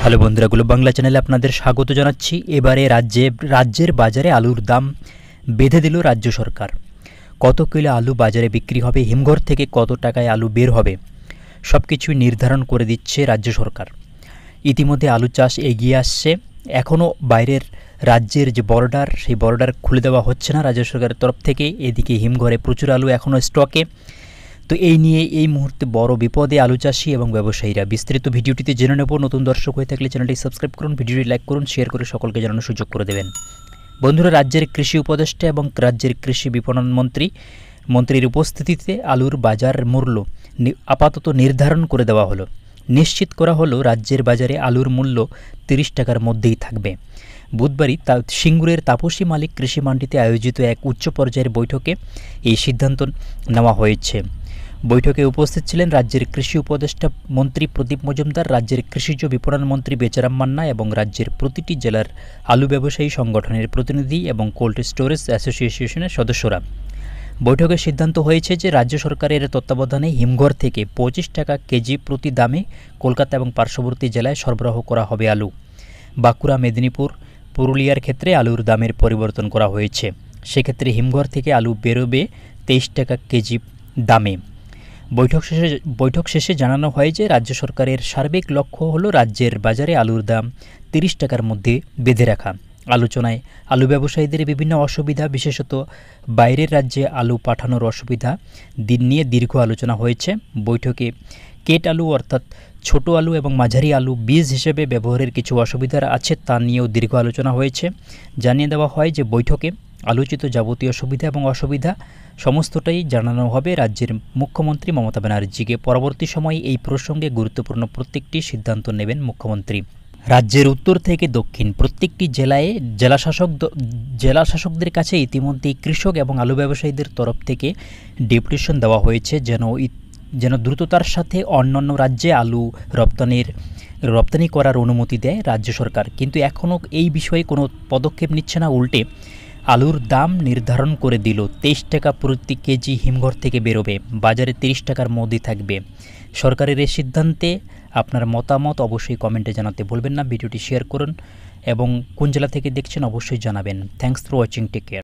Hello বন্ধুরা, globe Bangla চ্যানেলে আপনাদের স্বাগত জানাচ্ছি। এবারে রাজ্যের বাজারে আলুর দাম বেঁধে দিল রাজ্য সরকার। কত কিলো আলু বাজারে বিক্রি হবে, হিমঘর থেকে কত টাকায় আলু বের হবে, সব কিছুই নির্ধারণ করে দিচ্ছে রাজ্য সরকার। ইতিমধ্যে আলু চাষ এগিয়ে আসছে। এখনও বাইরের রাজ্যের যে বর্ডার, সেই বর্ডার খুলে দেওয়া হচ্ছে না রাজ্য সরকারের তরফ থেকে। এদিকে হিমঘরে প্রচুর আলু এখনও স্টকে। তো এই নিয়ে এই মুহূর্তে বড় বিপদে আলু চাষি এবং ব্যবসায়ীরা। বিস্তারিত ভিডিওটিতে জেনে নেব। নতুন দর্শক হয়ে থাকলে চ্যানেলটি সাবস্ক্রাইব করুন, ভিডিওটি লাইক করুন, শেয়ার করে সকলকে জানানোর সুযোগ করে দেবেন। বন্ধুরা, রাজ্যের কৃষি উপদেষ্টা এবং রাজ্যের কৃষি বিপণন মন্ত্রীর উপস্থিতিতে আলুর বাজার মূল্য আপাতত নির্ধারণ করে দেওয়া হলো। নিশ্চিত করা হলো রাজ্যের বাজারে আলুর মূল্য 30 টাকার মধ্যেই থাকবে। বুধবারই সিঙ্গুরের তাপসী মালিক কৃষি মান্ডিতে আয়োজিত এক উচ্চ পর্যায়ের বৈঠকে এই সিদ্ধান্ত নেওয়া হয়েছে। বৈঠকে উপস্থিত ছিলেন রাজ্যের কৃষি উপদেষ্টা মন্ত্রী প্রদীপ মজুমদার, রাজ্যের কৃষিজ বিপণন মন্ত্রী বেচারাম মান্না এবং রাজ্যের প্রতিটি জেলার আলু ব্যবসায়ী সংগঠনের প্রতিনিধি এবং কোল্ড স্টোরেজ অ্যাসোসিয়েশনের সদস্যরা। বৈঠকে সিদ্ধান্ত হয়েছে যে রাজ্য সরকারের তত্ত্বাবধানে হিমঘর থেকে 25 টাকা কেজি প্রতি দামে কলকাতা এবং পার্শ্ববর্তী জেলায় সরবরাহ করা হবে আলু। বাঁকুড়া, মেদিনীপুর, পুরুলিয়ার ক্ষেত্রে আলুর দামের পরিবর্তন করা হয়েছে। সেক্ষেত্রে হিমঘর থেকে আলু বেরোবে 23 টাকা কেজি দামে। বৈঠক শেষে জানানো হয় যে রাজ্য সরকারের সার্বিক লক্ষ্য হলো রাজ্যের বাজারে আলুর দাম 30 টাকার মধ্যে বেঁধে রাখা। আলোচনায় আলু ব্যবসায়ীদের বিভিন্ন অসুবিধা, বিশেষত বাইরের রাজ্যে আলু পাঠানোর অসুবিধা নিয়ে দীর্ঘ আলোচনা হয়েছে। বৈঠকে কেট আলু অর্থাৎ ছোট আলু এবং মাঝারি আলু বীজ হিসেবে ব্যবহারের কিছু অসুবিধা আছে, তা নিয়েও দীর্ঘ আলোচনা হয়েছে। জানিয়ে দেওয়া হয় যে বৈঠকে আলোচিত যাবতীয় সুবিধা এবং অসুবিধা সমস্তটাই জানানো হবে রাজ্যের মুখ্যমন্ত্রী মমতা ব্যানার্জিকে। পরবর্তী সময়ে এই প্রসঙ্গে গুরুত্বপূর্ণ প্রত্যেকটি সিদ্ধান্ত নেবেন মুখ্যমন্ত্রী। রাজ্যের উত্তর থেকে দক্ষিণ প্রত্যেকটি জেলায় জেলাশাসকদের কাছে ইতিমধ্যেই কৃষক এবং আলু ব্যবসায়ীদের তরফ থেকে ডেপুটেশন দেওয়া হয়েছে যেন দ্রুততার সাথে অন্যান্য রাজ্যে আলু রপ্তানি করার অনুমতি দেয় রাজ্য সরকার। কিন্তু এখনও এই বিষয়ে কোনো পদক্ষেপ নিচ্ছে না। উল্টে আলুর দাম নির্ধারণ করে দিল 23 টাকা প্রতি কেজি হিমঘর থেকে বেরোবে, বাজারে 30 টাকার মধ্যে থাকবে। সরকারের এই সিদ্ধান্তে আপনার মতামত অবশ্যই কমেন্টে জানাতে ভুলবেন না। ভিডিওটি শেয়ার করুন এবং কোন জেলা থেকে দেখছেন অবশ্যই জানাবেন। Thanks for watching, take care.